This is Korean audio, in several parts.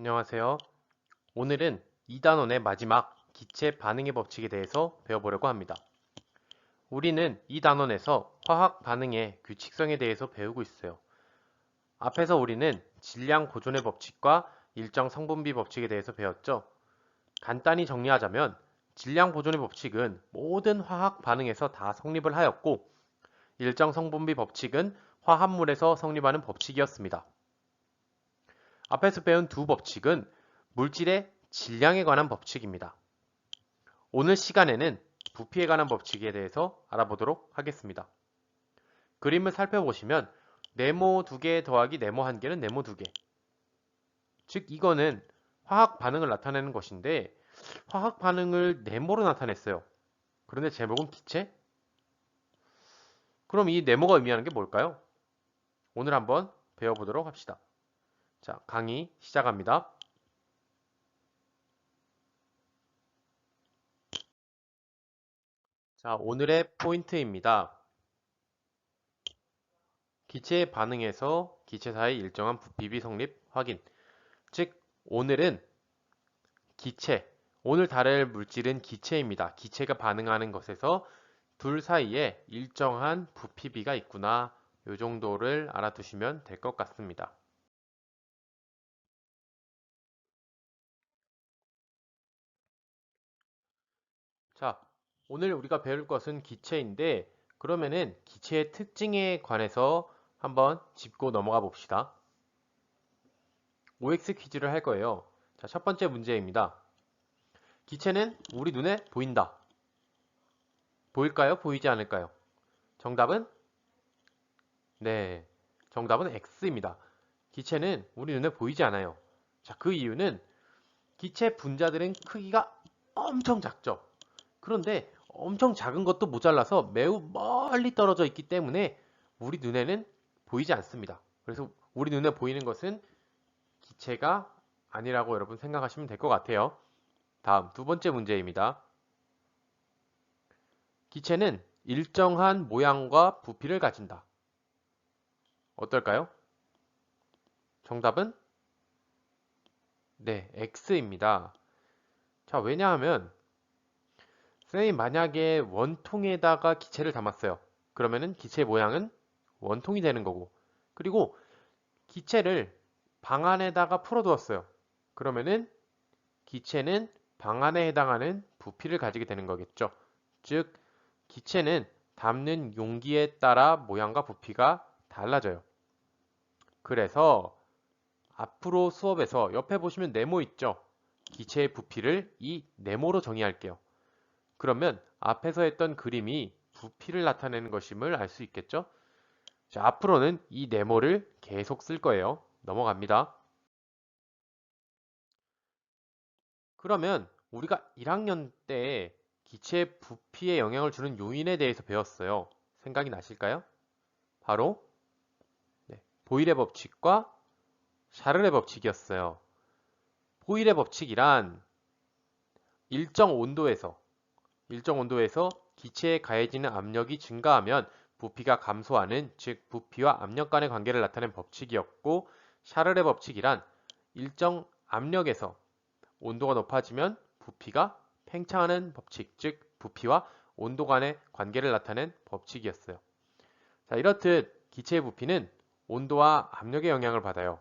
안녕하세요. 오늘은 2단원의 마지막 기체 반응의 법칙에 대해서 배워보려고 합니다. 우리는 이 단원에서 화학 반응의 규칙성에 대해서 배우고 있어요. 앞에서 우리는 질량 보존의 법칙과 일정 성분비 법칙에 대해서 배웠죠. 간단히 정리하자면 질량 보존의 법칙은 모든 화학 반응에서 다 성립을 하였고 일정 성분비 법칙은 화합물에서 성립하는 법칙이었습니다. 앞에서 배운 두 법칙은 물질의 질량에 관한 법칙입니다. 오늘 시간에는 부피에 관한 법칙에 대해서 알아보도록 하겠습니다. 그림을 살펴보시면 네모 2개 더하기 네모 1개는 네모 2개. 즉 이거는 화학 반응을 나타내는 것인데 화학 반응을 네모로 나타냈어요. 그런데 제목은 기체? 그럼 이 네모가 의미하는 게 뭘까요? 오늘 한번 배워보도록 합시다. 자, 강의 시작합니다. 자, 오늘의 포인트입니다. 기체의 반응에서 기체사의 일정한 부피비 성립 확인. 즉, 오늘은 기체, 오늘 다룰 물질은 기체입니다. 기체가 반응하는 것에서 둘 사이에 일정한 부피비가 있구나. 이 정도를 알아두시면 될 것 같습니다. 자, 오늘 우리가 배울 것은 기체인데, 그러면은 기체의 특징에 관해서 한번 짚고 넘어가 봅시다. OX 퀴즈를 할 거예요. 자, 첫 번째 문제입니다. 기체는 우리 눈에 보인다. 보일까요? 보이지 않을까요? 정답은? 네. 정답은 X입니다. 기체는 우리 눈에 보이지 않아요. 자, 그 이유는 기체 분자들은 크기가 엄청 작죠. 그런데 엄청 작은 것도 모자라서 매우 멀리 떨어져 있기 때문에 우리 눈에는 보이지 않습니다. 그래서 우리 눈에 보이는 것은 기체가 아니라고 여러분 생각하시면 될 것 같아요. 다음 두 번째 문제입니다. 기체는 일정한 모양과 부피를 가진다. 어떨까요? 정답은 네, X입니다. 자, 왜냐하면 선생님 만약에 원통에다가 기체를 담았어요. 그러면은 기체 모양은 원통이 되는 거고 그리고 기체를 방 안에다가 풀어두었어요. 그러면은 기체는 방 안에 해당하는 부피를 가지게 되는 거겠죠. 즉 기체는 담는 용기에 따라 모양과 부피가 달라져요. 그래서 앞으로 수업에서 옆에 보시면 네모 있죠? 기체의 부피를 이 네모로 정의할게요. 그러면 앞에서 했던 그림이 부피를 나타내는 것임을 알 수 있겠죠? 자, 앞으로는 이 네모를 계속 쓸 거예요. 넘어갑니다. 그러면 우리가 1학년 때 기체의 부피에 영향을 주는 요인에 대해서 배웠어요. 생각이 나실까요? 바로 네, 보일의 법칙과 샤를의 법칙이었어요. 보일의 법칙이란 일정 온도에서 기체에 가해지는 압력이 증가하면 부피가 감소하는 즉 부피와 압력 간의 관계를 나타낸 법칙이었고 샤를의 법칙이란 일정 압력에서 온도가 높아지면 부피가 팽창하는 법칙 즉 부피와 온도 간의 관계를 나타낸 법칙이었어요. 자, 이렇듯 기체의 부피는 온도와 압력의 영향을 받아요.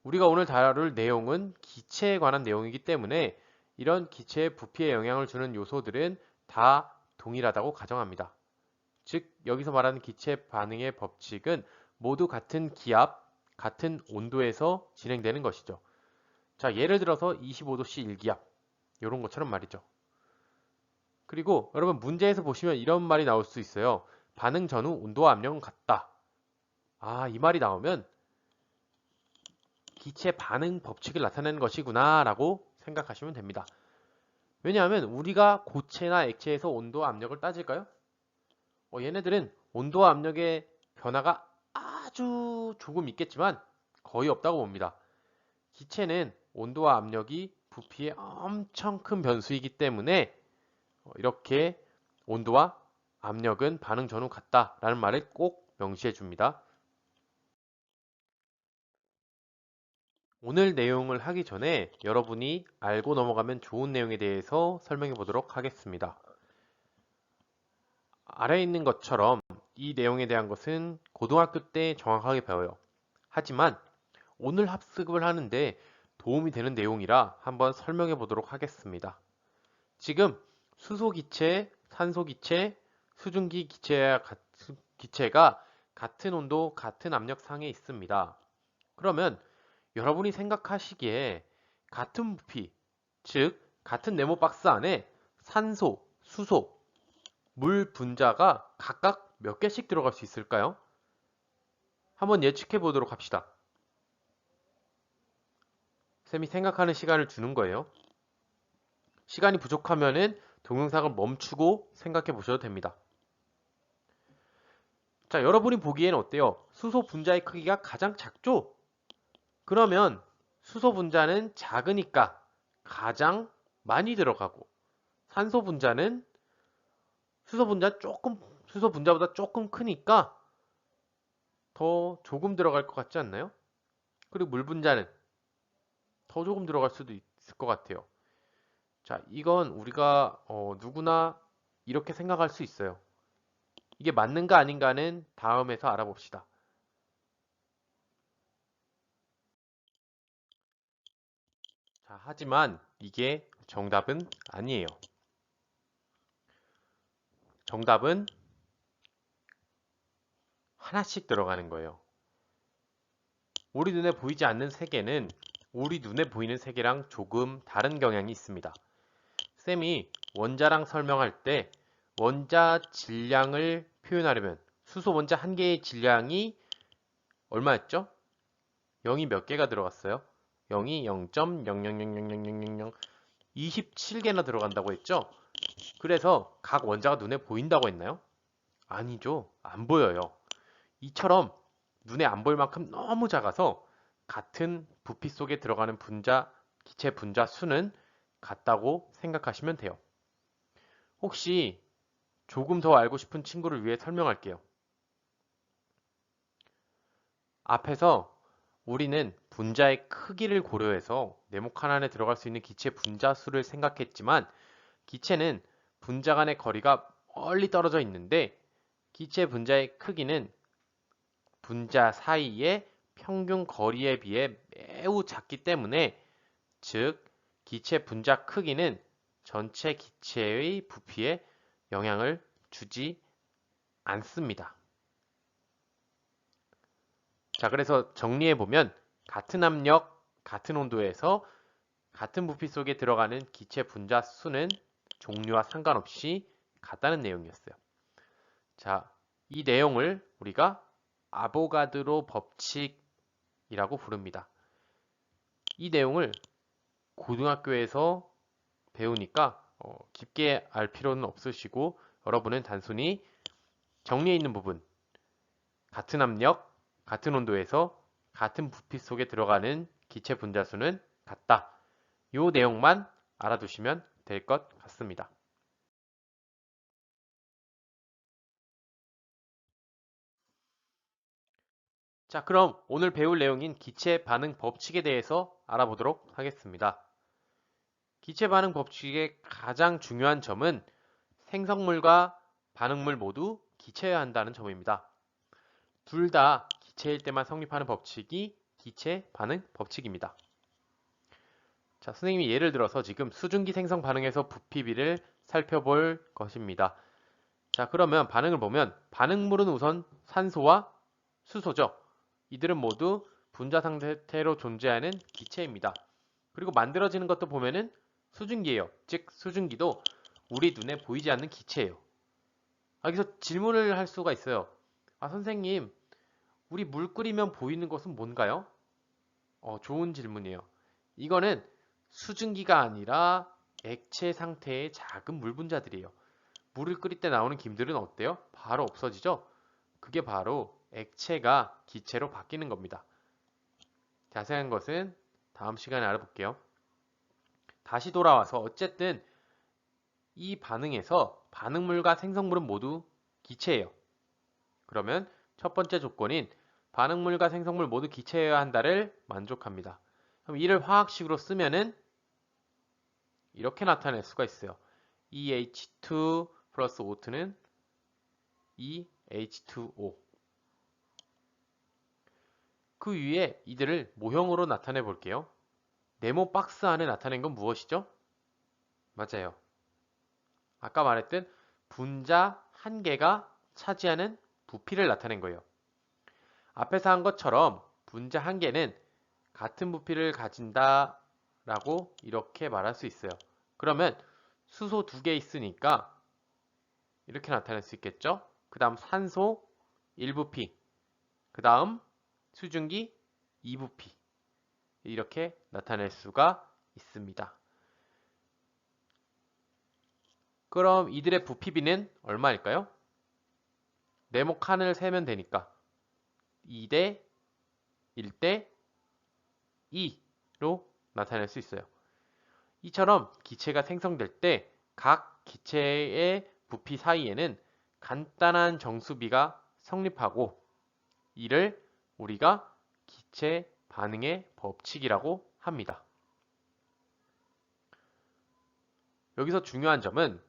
우리가 오늘 다룰 내용은 기체에 관한 내용이기 때문에 이런 기체의 부피에 영향을 주는 요소들은 다 동일하다고 가정합니다. 즉 여기서 말하는 기체 반응의 법칙은 모두 같은 기압, 같은 온도에서 진행되는 것이죠. 자, 예를 들어서 25도씨 일기압 이런 것처럼 말이죠. 그리고 여러분 문제에서 보시면 이런 말이 나올 수 있어요. 반응 전후 온도와 압력은 같다. 아, 이 말이 나오면 기체 반응 법칙을 나타내는 것이구나 라고 생각하시면 됩니다. 왜냐하면 우리가 고체나 액체에서 온도와 압력을 따질까요? 얘네들은 온도와 압력의 변화가 아주 조금 있겠지만 거의 없다고 봅니다. 기체는 온도와 압력이 부피의 엄청 큰 변수이기 때문에 이렇게 온도와 압력은 반응 전후 같다라는 말을 꼭 명시해 줍니다. 오늘 내용을 하기 전에 여러분이 알고 넘어가면 좋은 내용에 대해서 설명해 보도록 하겠습니다. 아래에 있는 것처럼 이 내용에 대한 것은 고등학교 때 정확하게 배워요. 하지만 오늘 학습을 하는데 도움이 되는 내용이라 한번 설명해 보도록 하겠습니다. 지금 수소기체, 산소기체, 수증기 기체가 같은 온도, 같은 압력 상에 있습니다. 그러면 여러분이 생각하시기에 같은 부피, 즉 같은 네모 박스 안에 산소, 수소, 물 분자가 각각 몇 개씩 들어갈 수 있을까요? 한번 예측해 보도록 합시다. 쌤이 생각하는 시간을 주는 거예요. 시간이 부족하면은 동영상을 멈추고 생각해 보셔도 됩니다. 자, 여러분이 보기엔 어때요? 수소 분자의 크기가 가장 작죠? 그러면 수소 분자는 작으니까 가장 많이 들어가고 산소 분자는 수소 분자보다 조금 크니까 더 조금 들어갈 것 같지 않나요? 그리고 물 분자는 더 조금 들어갈 수도 있을 것 같아요. 자, 이건 우리가 누구나 이렇게 생각할 수 있어요. 이게 맞는가 아닌가는 다음에서 알아봅시다. 자, 하지만 이게 정답은 아니에요. 정답은 하나씩 들어가는 거예요. 우리 눈에 보이지 않는 세계는 우리 눈에 보이는 세계랑 조금 다른 경향이 있습니다. 쌤이 원자랑 설명할 때 원자 질량을 표현하려면 수소 원자 한 개의 질량이 얼마였죠? 0이 몇 개가 들어갔어요? 0이 0.0000000 27개나 들어간다고 했죠? 그래서 각 원자가 눈에 보인다고 했나요? 아니죠. 안 보여요. 이처럼 눈에 안 보일 만큼 너무 작아서 같은 부피 속에 들어가는 기체 분자 수는 같다고 생각하시면 돼요. 혹시 조금 더 알고 싶은 친구를 위해 설명할게요. 앞에서 우리는 분자의 크기를 고려해서 네모칸 안에 들어갈 수 있는 기체 분자 수를 생각했지만 기체는 분자 간의 거리가 멀리 떨어져 있는데 기체 분자의 크기는 분자 사이의 평균 거리에 비해 매우 작기 때문에 즉 기체 분자 크기는 전체 기체의 부피에 영향을 주지 않습니다. 자, 그래서 정리해보면 같은 압력, 같은 온도에서 같은 부피 속에 들어가는 기체 분자 수는 종류와 상관없이 같다는 내용이었어요. 자, 이 내용을 우리가 아보가드로 법칙이라고 부릅니다. 이 내용을 고등학교에서 배우니까 깊게 알 필요는 없으시고 여러분은 단순히 정리해 있는 부분, 같은 압력, 같은 온도에서 같은 부피 속에 들어가는 기체 분자수는 같다. 이 내용만 알아두시면 될 것 같습니다. 자, 그럼 오늘 배울 내용인 기체 반응 법칙에 대해서 알아보도록 하겠습니다. 기체 반응 법칙의 가장 중요한 점은 생성물과 반응물 모두 기체여야 한다는 점입니다. 둘 다 기체일 때만 성립하는 법칙이 기체 반응 법칙입니다. 자, 선생님이 예를 들어서 지금 수증기 생성 반응에서 부피비를 살펴볼 것입니다. 자, 그러면 반응을 보면 반응물은 우선 산소와 수소죠. 이들은 모두 분자 상태로 존재하는 기체입니다. 그리고 만들어지는 것도 보면은 수증기예요. 즉 수증기도 우리 눈에 보이지 않는 기체예요. 여기서 질문을 할 수가 있어요. 아, 선생님, 우리 물 끓이면 보이는 것은 뭔가요? 좋은 질문이에요. 이거는 수증기가 아니라 액체 상태의 작은 물 분자들이에요. 물을 끓일 때 나오는 김들은 어때요? 바로 없어지죠? 그게 바로 액체가 기체로 바뀌는 겁니다. 자세한 것은 다음 시간에 알아볼게요. 다시 돌아와서 어쨌든 이 반응에서 반응물과 생성물은 모두 기체예요. 그러면 첫 번째 조건인 반응물과 생성물 모두 기체여야 한다를 만족합니다. 그럼 이를 화학식으로 쓰면은 이렇게 나타낼 수가 있어요. EH2 플러스 O2는 EH2O. 그 위에 이들을 모형으로 나타내 볼게요. 네모 박스 안에 나타낸 건 무엇이죠? 맞아요. 아까 말했던 분자 한 개가 차지하는 부피를 나타낸 거예요. 앞에서 한 것처럼 분자 한 개는 같은 부피를 가진다 라고 이렇게 말할 수 있어요. 그러면 수소 두 개 있으니까 이렇게 나타낼 수 있겠죠? 그 다음 산소 1부피, 그 다음 수증기 2부피 이렇게 나타낼 수가 있습니다. 그럼 이들의 부피비는 얼마일까요? 네모 칸을 세면 되니까 2대 1대 2로 나타낼 수 있어요. 이처럼 기체가 생성될 때 각 기체의 부피 사이에는 간단한 정수비가 성립하고 이를 우리가 기체 반응의 법칙이라고 합니다. 여기서 중요한 점은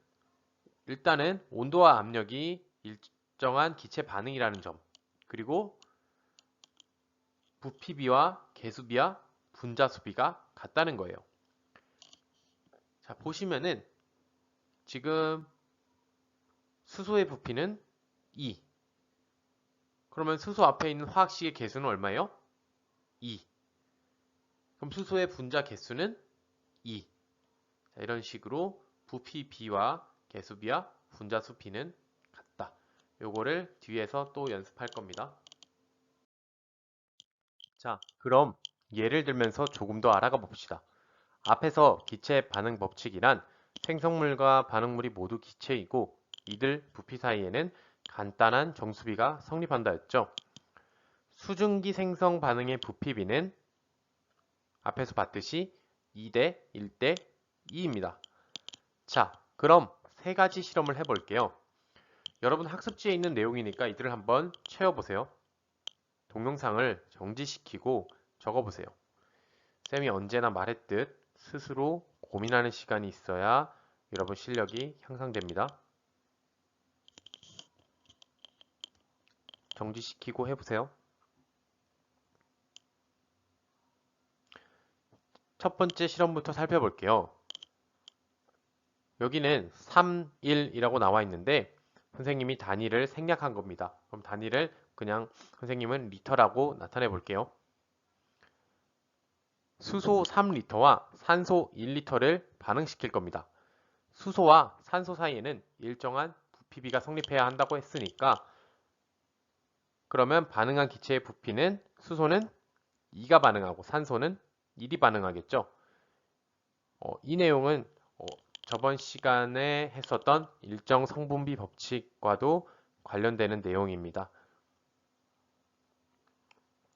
일단은 온도와 압력이 일정한 기체 반응이라는 점, 그리고 부피비와 개수비와 분자수비가 같다는 거예요. 자, 보시면은 지금 수소의 부피는 2. 그러면 수소 앞에 있는 화학식의 개수는 얼마예요? 2. 그럼 수소의 분자 개수는 2. 자, 이런 식으로 부피 B와 개수 B와 분자수 B는 같다. 요거를 뒤에서 또 연습할 겁니다. 자, 그럼 예를 들면서 조금 더 알아가 봅시다. 앞에서 기체 반응 법칙이란 생성물과 반응물이 모두 기체이고 이들 부피 사이에는 간단한 정수비가 성립한다 했죠. 수증기 생성 반응의 부피비는 앞에서 봤듯이 2대 1대 2입니다. 자, 그럼 세 가지 실험을 해볼게요. 여러분 학습지에 있는 내용이니까 이들을 한번 채워보세요. 동영상을 정지시키고 적어보세요. 쌤이 언제나 말했듯 스스로 고민하는 시간이 있어야 여러분 실력이 향상됩니다. 정지시키고 해보세요. 첫 번째 실험부터 살펴볼게요. 여기는 3, 1이라고 나와 있는데 선생님이 단위를 생략한 겁니다. 그럼 단위를 그냥 선생님은 리터라고 나타내 볼게요. 수소 3리터와 산소 1리터를 반응시킬 겁니다. 수소와 산소 사이에는 일정한 부피비가 성립해야 한다고 했으니까 그러면 반응한 기체의 부피는 수소는 2가 반응하고 산소는 1이 반응하겠죠. 이 내용은 저번 시간에 했었던 일정 성분비 법칙과도 관련되는 내용입니다.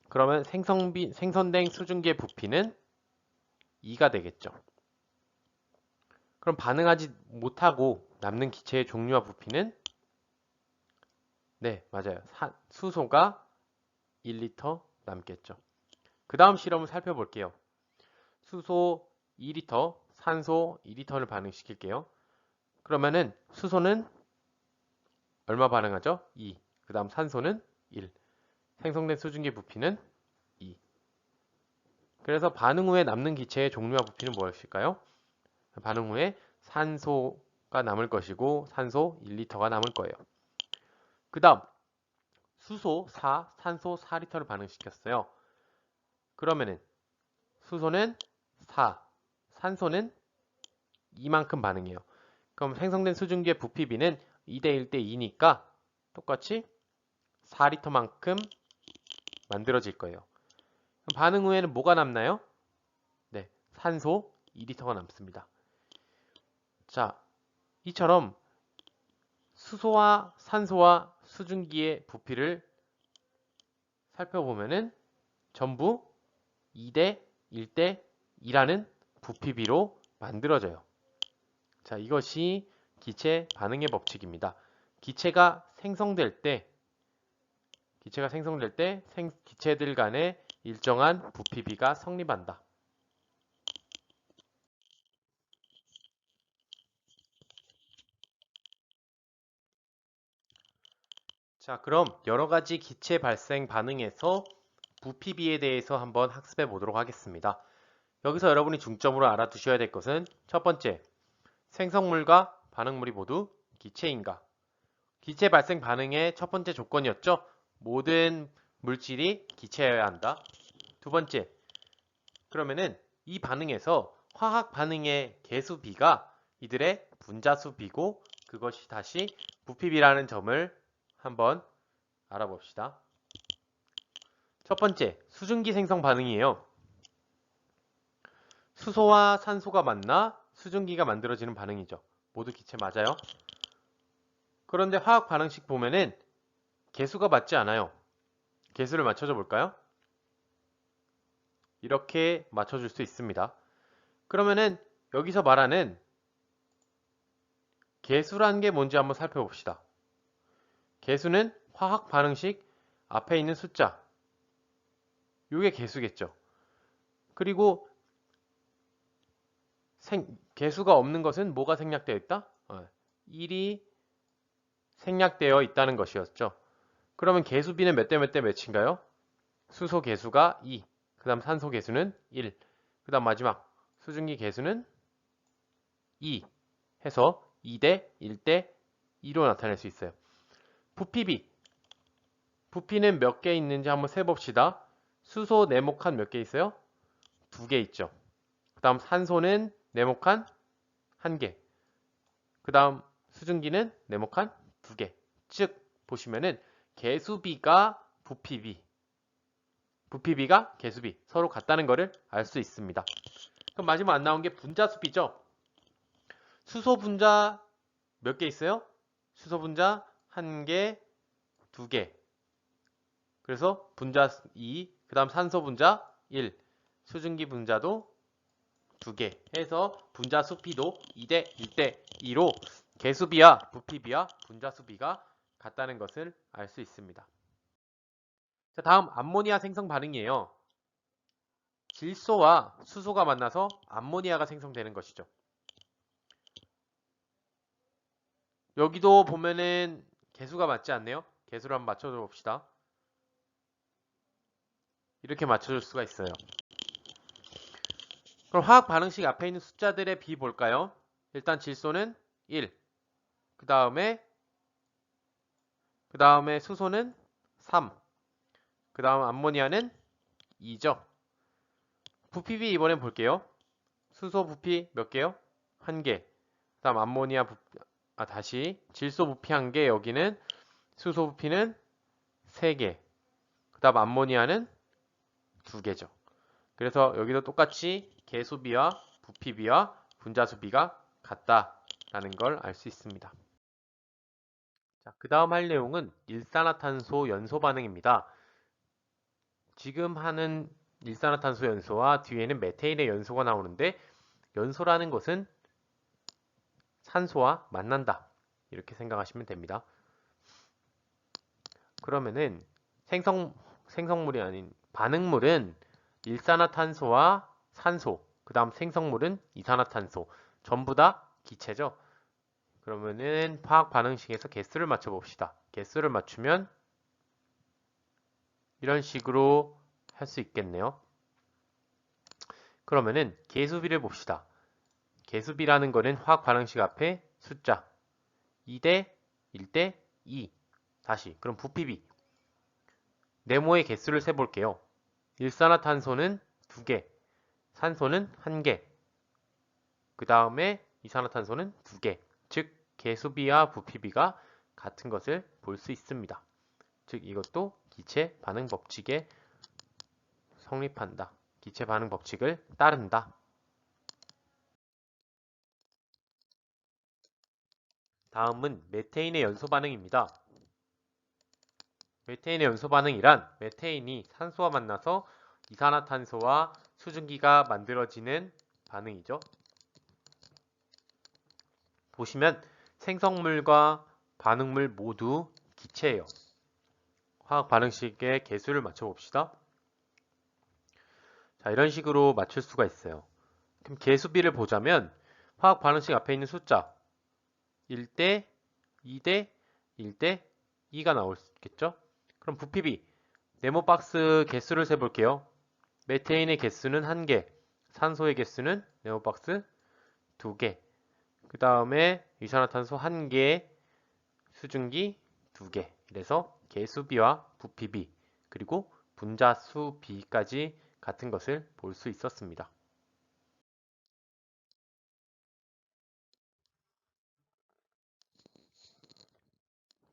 그러면 생성된 수증기의 부피는 2가 되겠죠. 그럼 반응하지 못하고 남는 기체의 종류와 부피는 네, 맞아요. 수소가 1리터 남겠죠. 그 다음 실험을 살펴볼게요. 수소 2리터, 산소 2리터를 반응시킬게요. 그러면은 수소는 얼마 반응하죠? 2. 그 다음 산소는 1. 생성된 수증기 부피는 2. 그래서 반응 후에 남는 기체의 종류와 부피는 무엇일까요? 반응 후에 산소가 남을 것이고 산소 1리터가 남을 거예요. 그 다음 수소 4, 산소 4리터를 반응시켰어요. 그러면은 수소는 4, 산소는 2만큼 반응해요. 그럼 생성된 수증기의 부피비는 2대 1대 2니까 똑같이 4리터만큼 만들어질 거예요. 그럼 반응 후에는 뭐가 남나요? 네, 산소 2리터가 남습니다. 자, 이처럼 수소와 산소와 수증기의 부피를 살펴보면은 전부 2대 1대 2라는 부피비로 만들어져요. 자, 이것이 기체 반응의 법칙입니다. 기체가 생성될 때 기체들 간에 일정한 부피비가 성립한다. 자, 그럼 여러 가지 기체 발생 반응에서 부피비에 대해서 한번 학습해 보도록 하겠습니다. 여기서 여러분이 중점으로 알아두셔야 될 것은 첫 번째, 생성물과 반응물이 모두 기체인가? 기체 발생 반응의 첫 번째 조건이었죠. 모든 물질이 기체여야 한다. 두 번째, 그러면은 이 반응에서 화학 반응의 개수비가 이들의 분자수비고 그것이 다시 부피비라는 점을 한번 알아봅시다. 첫 번째, 수증기 생성 반응이에요. 수소와 산소가 만나 수증기가 만들어지는 반응이죠. 모두 기체 맞아요. 그런데 화학 반응식 보면은 개수가 맞지 않아요. 개수를 맞춰줘 볼까요? 이렇게 맞춰줄 수 있습니다. 그러면은 여기서 말하는 개수라는 게 뭔지 한번 살펴봅시다. 개수는 화학 반응식 앞에 있는 숫자. 이게 개수겠죠. 그리고 개수가 없는 것은 뭐가 생략되어 있다? 1이 생략되어 있다는 것이었죠. 그러면 개수비는 몇 대 몇 대 몇인가요? 수소 개수가 2, 그 다음 산소 개수는 1, 그 다음 마지막 수증기 개수는 2 해서 2대 1대 2로 나타낼 수 있어요. 부피비. 부피는 몇 개 있는지 한번 세봅시다. 수소 네모칸 몇 개 있어요? 2개 있죠. 그 다음 산소는 네모칸 1개. 그 다음 수증기는 네모칸 2개. 즉 보시면은 개수비가 부피비, 부피비가 개수비 서로 같다는 것을 알 수 있습니다. 그럼 마지막 안 나온 게 분자수비죠. 수소 분자 몇 개 있어요? 수소 분자 1개, 2개. 그래서 분자 2, 그 다음 산소 분자 1, 수증기 분자도 2개 해서 분자 수비도 2대 1대 2로 개수비와 부피비와 분자 수비가 같다는 것을 알 수 있습니다. 자, 다음 암모니아 생성 반응이에요. 질소와 수소가 만나서 암모니아가 생성되는 것이죠. 여기도 보면은 개수가 맞지 않네요. 개수를 한번 맞춰줘 봅시다. 이렇게 맞춰줄 수가 있어요. 그럼 화학 반응식 앞에 있는 숫자들의 비 볼까요? 일단 질소는 1, 그 다음에 수소는 3, 그 다음 암모니아는 2죠. 부피비 이번엔 볼게요. 수소 부피 몇 개요? 1개. 그 다음 암모니아 다시 질소 부피 1개, 여기는 수소 부피는 3개. 그 다음 암모니아는 2개죠. 그래서 여기도 똑같이 개수비와 부피비와 분자수비가 같다라는 걸 알 수 있습니다. 자, 그 다음 할 내용은 일산화탄소 연소 반응입니다. 지금 하는 일산화탄소 연소와 뒤에는 메테인의 연소가 나오는데 연소라는 것은 산소와 만난다. 이렇게 생각하시면 됩니다. 그러면은 생성물이 아닌 반응물은 일산화탄소와 산소, 그 다음 생성물은 이산화탄소, 전부 다 기체죠. 그러면은 화학 반응식에서 개수를 맞춰 봅시다. 개수를 맞추면 이런 식으로 할 수 있겠네요. 그러면은 개수비를 봅시다. 개수비라는 거는 화학 반응식 앞에 숫자 2대 1대 2. 다시 그럼 부피비. 네모의 개수를 세볼게요. 일산화탄소는 2개, 산소는 1개, 그 다음에 이산화탄소는 2개. 즉 개수비와 부피비가 같은 것을 볼 수 있습니다. 즉 이것도 기체 반응 법칙에 성립한다. 기체 반응 법칙을 따른다. 다음은 메테인의 연소 반응입니다. 메테인의 연소 반응이란 메테인이 산소와 만나서 이산화탄소와 수증기가 만들어지는 반응이죠. 보시면 생성물과 반응물 모두 기체예요. 화학 반응식의 개수를 맞춰봅시다. 자, 이런 식으로 맞출 수가 있어요. 그럼 개수비를 보자면 화학 반응식 앞에 있는 숫자 1대 2대 1대 2가 나오겠죠? 그럼 부피비, 네모박스 개수를 세볼게요. 메테인의 개수는 1개, 산소의 개수는 네모박스 2개, 그 다음에 이산화탄소 1개, 수증기 2개. 이래서 개수비와 부피비, 그리고 분자수비까지 같은 것을 볼 수 있었습니다.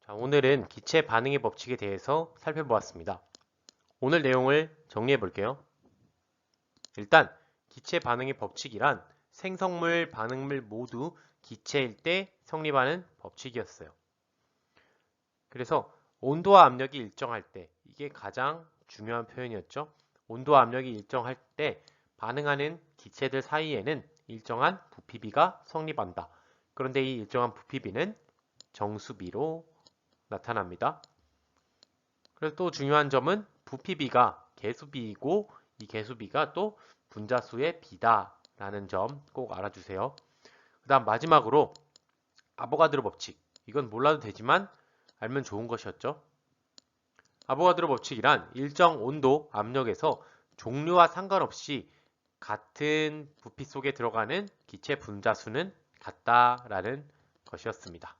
자, 오늘은 기체 반응의 법칙에 대해서 살펴보았습니다. 오늘 내용을 정리해 볼게요. 일단 기체 반응의 법칙이란 생성물, 반응물 모두 기체일 때 성립하는 법칙이었어요. 그래서 온도와 압력이 일정할 때, 이게 가장 중요한 표현이었죠. 온도와 압력이 일정할 때 반응하는 기체들 사이에는 일정한 부피비가 성립한다. 그런데 이 일정한 부피비는 정수비로 나타납니다. 그래서 또 중요한 점은 부피비가 개수비이고 이 개수비가 또 분자수의 비다라는 점 꼭 알아주세요. 그 다음 마지막으로 아보가드로 법칙. 이건 몰라도 되지만 알면 좋은 것이었죠. 아보가드로 법칙이란 일정 온도, 압력에서 종류와 상관없이 같은 부피 속에 들어가는 기체 분자수는 같다라는 것이었습니다.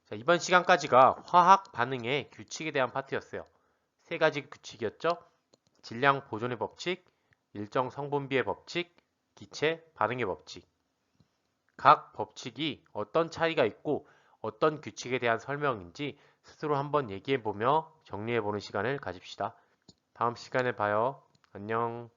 자, 이번 시간까지가 화학 반응의 규칙에 대한 파트였어요. 세 가지 규칙이었죠. 질량 보존의 법칙, 일정 성분비의 법칙, 기체 반응의 법칙. 각 법칙이 어떤 차이가 있고 어떤 규칙에 대한 설명인지 스스로 한번 얘기해보며 정리해보는 시간을 가집시다. 다음 시간에 봐요. 안녕.